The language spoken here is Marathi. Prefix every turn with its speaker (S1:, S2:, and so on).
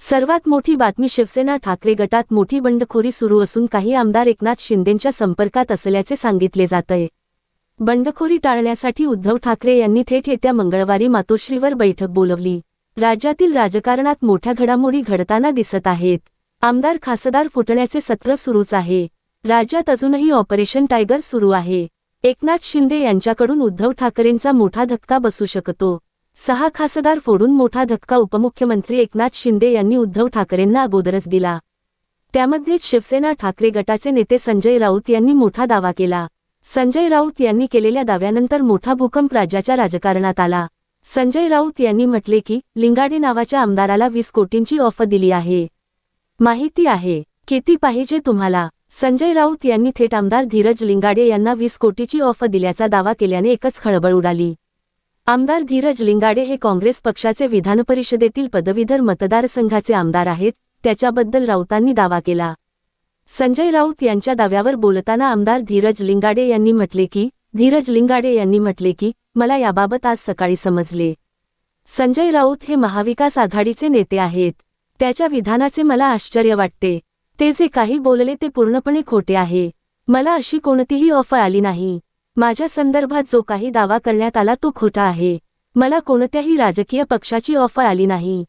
S1: सर्वात मोठी बातमी शिवसेना ठाकरे गटात मोठी बंडखोरी सुरू असून काही आमदार एकनाथ शिंदेंच्या संपर्कात असल्याचे सांगितले जातंय। बंडखोरी टाळण्यासाठी उद्धव ठाकरे यांनी थेट येत्या मंगळवारी मातोश्रीवर बैठक बोलवली। राज्यातील राजकारणात मोठ्या घडामोडी घडताना दिसत आहेत। आमदार खासदार फुटण्याचे सत्र सुरूच आहे। राज्यात अजूनही ऑपरेशन टायगर सुरू आहे। एकनाथ शिंदे यांच्याकडून उद्धव ठाकरेंचा मोठा धक्का बसू शकतो। 6 खासदार फोडून मोठा धक्का उपमुख्यमंत्री एकनाथ शिंदे यांनी उद्धव ठाकरेंना अगोदरच दिला। त्यामध्येच शिवसेना ठाकरे गटाचे नेते संजय राऊत यांनी मोठा दावा केला। संजय राऊत यांनी केलेल्या दाव्यानंतर मोठा भूकंप राज्याच्या राजकारणात आला। संजय राऊत यांनी म्हटले की लिंगाडे नावाच्या आमदाराला 20 कोटींची ऑफर दिली आहे। माहिती आहे किती पाहिजे तुम्हाला? संजय राऊत यांनी थेट आमदार धीरज लिंगाडे यांना 20 कोटीची ऑफर दिल्याचा दावा केल्याने एकच खळबळ उडाली। आमदार धीरज लिंगाडे हे काँग्रेस पक्षाचे विधानपरिषदेतील पदवीधर मतदारसंघाचे आमदार आहेत, त्याच्याबद्दल राऊतांनी दावा केला। संजय राऊत यांच्या दाव्यावर बोलताना आमदार धीरज लिंगाडे यांनी म्हटले की मला याबाबत आज सकाळी समजले। संजय राऊत हे महाविकास आघाडीचे नेते आहेत। त्याच्या विधानाचे मला आश्चर्य वाटते। ते जे काही बोलले ते पूर्णपणे खोटे आहे। मला अशी कोणतीही ऑफर आली नाही। माझ्या संदर्भात जो काही दावा करण्यात आला तो खोटा आहे। मला कोणत्याही राजकीय पक्षाची ऑफर आली नाही।